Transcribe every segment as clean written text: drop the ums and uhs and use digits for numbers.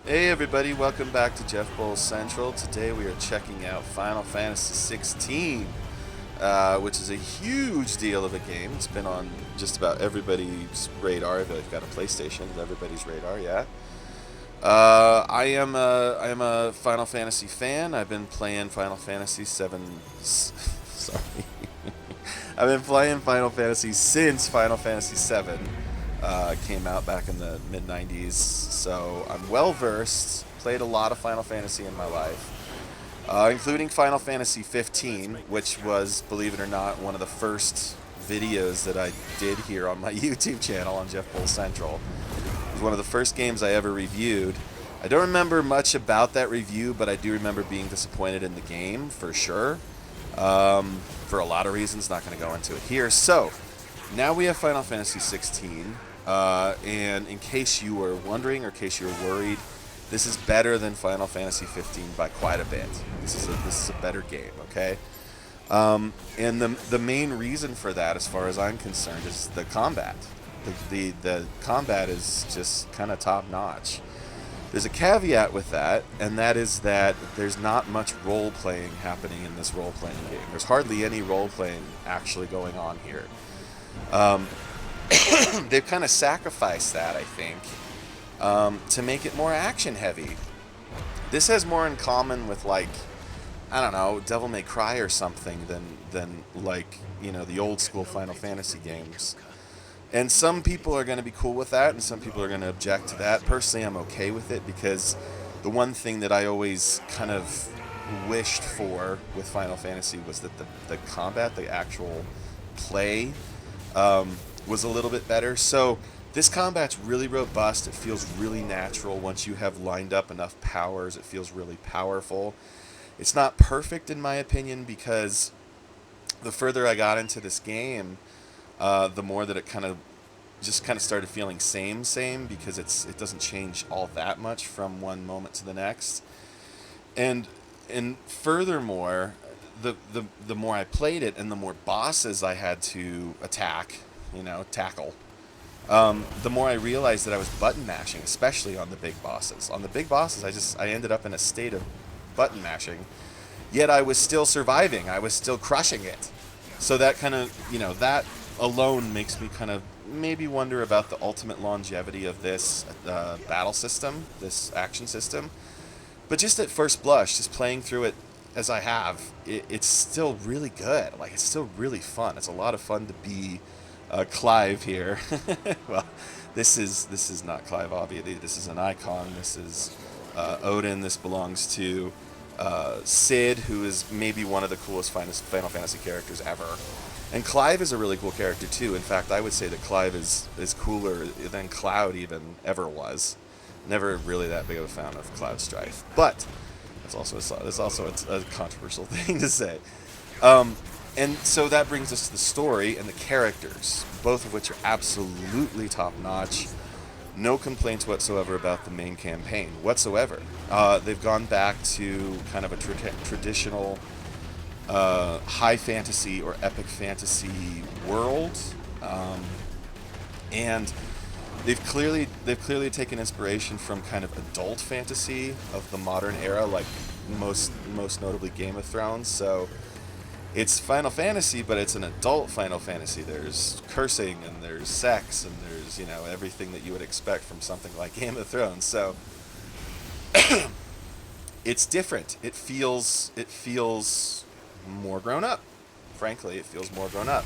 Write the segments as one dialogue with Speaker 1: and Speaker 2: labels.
Speaker 1: Hey everybody, welcome back to Jeff Bowles Central. Today we are checking out Final Fantasy XVI, which is a huge deal of a game. It's been on just about everybody's radar. If you've got a PlayStation, everybody's radar, yeah. I am a Final Fantasy fan. I've been playing Final Fantasy 7. Sorry. I've been playing Final Fantasy since Final Fantasy 7 came out back in the mid 90s. So I'm well versed. Played a lot of Final Fantasy in my life, including Final Fantasy 15, which was, believe it or not, one of the first videos that I did here on my YouTube channel on Jeff Bowles Central. It was one of the first games I ever reviewed. I don't remember much about that review, but I do remember being disappointed in the game, for sure. For a lot of reasons, not going to go into it here. So, now we have Final Fantasy 16, and in case you were wondering, or in case you were worried, this is better than Final Fantasy 15 by quite a bit. This is a better game, okay? And the main reason for that, as far as I'm concerned, is the combat. The combat is just kind of top notch. There's a caveat with that, and that is that there's not much role-playing happening in this role-playing game. There's hardly any role-playing actually going on here. They've kind of sacrificed that, I think, to make it more action-heavy. This has more in common with, like, I don't know, Devil May Cry or something than like, you know, the old-school Final Fantasy games. And some people are going to be cool with that, and some people are going to object to that. Personally, I'm okay with it, because the one thing that I always kind of wished for with Final Fantasy was that the combat, the actual play, was a little bit better. So this combat's really robust. It feels really natural once you have lined up enough powers. It feels really powerful. It's not perfect, in my opinion, because the further I got into this game, the more that it kind of started feeling same, because it doesn't change all that much from one moment to the next. And furthermore, the more I played it, and the more bosses I had to tackle, the more I realized that I was button mashing, especially on the big bosses. On the big bosses, I ended up in a state of button mashing, yet I was still surviving. I was still crushing it. So that kind of, that alone makes me kind of maybe wonder about the ultimate longevity of this battle system, this action system. But just at first blush, just playing through it as I have, it's still really good. Like, it's still really fun. It's a lot of fun to be Clive here. Well, this is not Clive, obviously. This is an Eikon. This is Odin. This belongs to Sid, who is maybe one of the coolest Final Fantasy characters ever. And Clive is a really cool character too. In fact, I would say that Clive is cooler than Cloud even ever was. Never really that big of a fan of Cloud Strife, but that's also a controversial thing to say. And so that brings us to the story and the characters, both of which are absolutely top notch. No complaints whatsoever about the main campaign whatsoever. They've gone back to kind of a traditional high fantasy or epic fantasy world, and they've clearly taken inspiration from kind of adult fantasy of the modern era, like most notably Game of Thrones. So it's Final Fantasy, but it's an adult Final Fantasy. There's cursing, and there's sex, and there's everything that you would expect from something like Game of Thrones. So it's different. It feels more grown up. Frankly, it feels more grown up.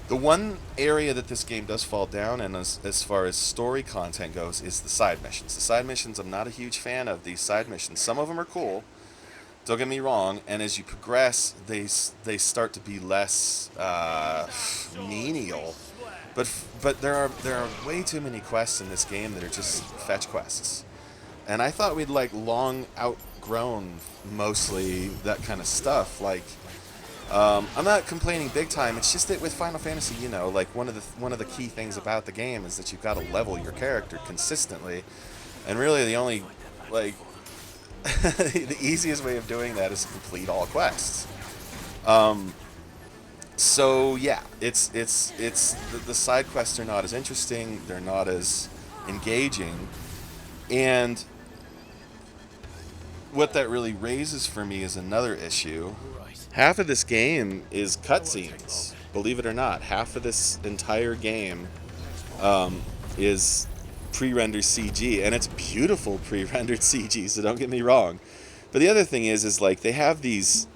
Speaker 1: The one area that this game does fall down, and as far as story content goes, is the side missions. The side missions, I'm not a huge fan of these side missions. Some of them are cool, don't get me wrong, and as you progress, they start to be less menial. But there are way too many quests in this game that are just fetch quests. And I thought we'd long outgrown mostly that kind of stuff. I'm not complaining big time. It's just that with Final Fantasy, one of the key things about the game is that you've got to level your character consistently, and really the only the easiest way of doing that is to complete all quests. So yeah, it's the side quests are not as interesting. They're not as engaging, and what that really raises for me is another issue. Half of this game is cutscenes. Believe it or not, half of this entire game is pre-rendered CG, and it's beautiful pre-rendered CG. So don't get me wrong. But the other thing is like they have these.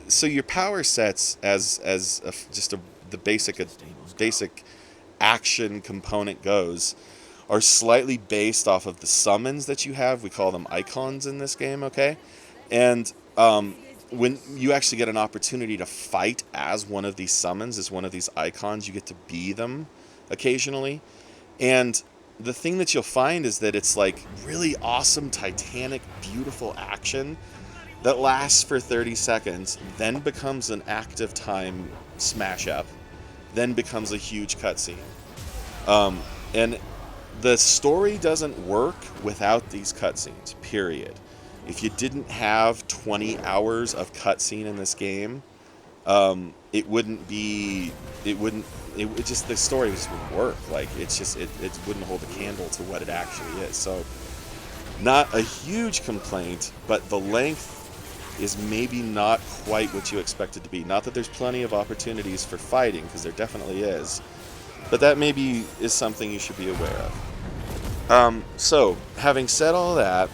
Speaker 1: So your power sets the basic action component goes are slightly based off of the summons that you have. We call them Eikons in this game, okay? And when you actually get an opportunity to fight as one of these summons, as one of these Eikons, you get to be them occasionally. And the thing that you'll find is that it's like really awesome, titanic, beautiful action that lasts for 30 seconds, then becomes an active time smash up, then becomes a huge cutscene. And the story doesn't work without these cutscenes, period. If you didn't have 20 hours of cutscene in this game, the story just wouldn't work. Like, it wouldn't hold a candle to what it actually is. So, not a huge complaint, but the length is maybe not quite what you expect it to be. Not that there's plenty of opportunities for fighting, because there definitely is, but that maybe is something you should be aware of. So, having said all that,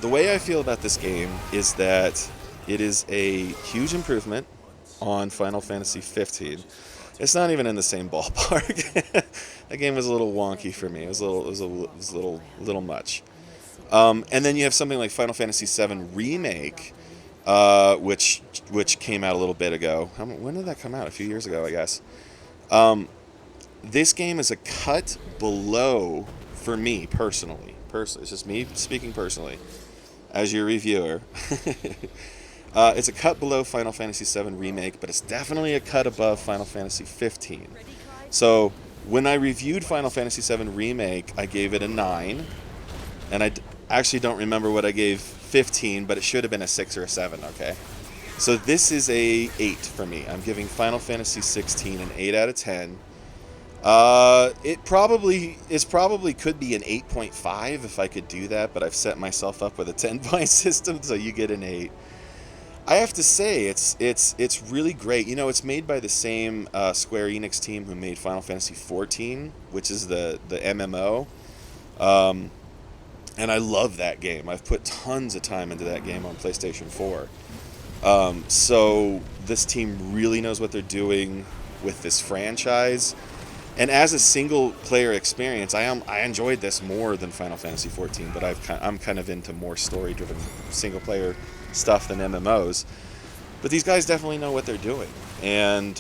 Speaker 1: the way I feel about this game is that it is a huge improvement on Final Fantasy 15. It's not even in the same ballpark. That game was a little wonky for me. It was a little much. And then you have something like Final Fantasy VII Remake, which came out a little bit ago. When did that come out? A few years ago, I guess. This game is a cut below, for me personally. It's just me speaking personally, as your reviewer. It's a cut below Final Fantasy VII Remake, but it's definitely a cut above Final Fantasy 15. So when I reviewed Final Fantasy VII Remake, I gave it a 9, and I actually don't remember what I gave 15, but it should have been a 6 or a 7, okay? So this is a 8 for me. I'm giving Final Fantasy 16 an 8 out of 10. It probably could be an 8.5 if I could do that, but I've set myself up with a 10-point system, so you get an 8. I have to say, it's really great. You know, it's made by the same Square Enix team who made Final Fantasy 14, which is the MMO. And I love that game. I've put tons of time into that game on PlayStation 4. So this team really knows what they're doing with this franchise. And as a single-player experience, I enjoyed this more than Final Fantasy 14, but I'm kind of into more story-driven single-player stuff than MMOs. But these guys definitely know what they're doing. And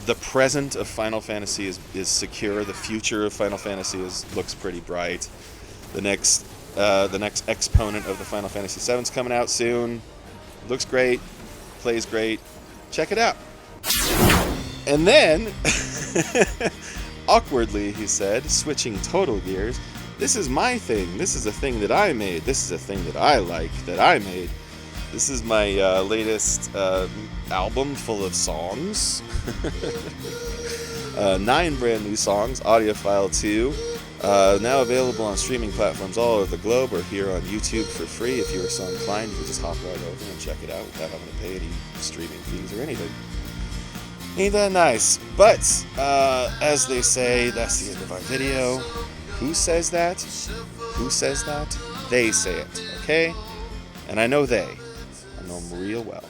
Speaker 1: the present of Final Fantasy is secure. The future of Final Fantasy looks pretty bright. The next exponent of the Final Fantasy VII is coming out soon. Looks great. Plays great. Check it out. And then, awkwardly, he said, switching total gears, this is my thing. This is a thing that I made. This is a thing that I like, that I made. This is my latest album full of songs. 9 brand new songs, Audiophile II. Now available on streaming platforms all over the globe, or here on YouTube for free. If you are so inclined, you can just hop right over and check it out without having to pay any streaming fees or anything. Ain't that nice? But, as they say, that's the end of our video. Who says that? Who says that? They say it, okay? And I know they. I know them real well.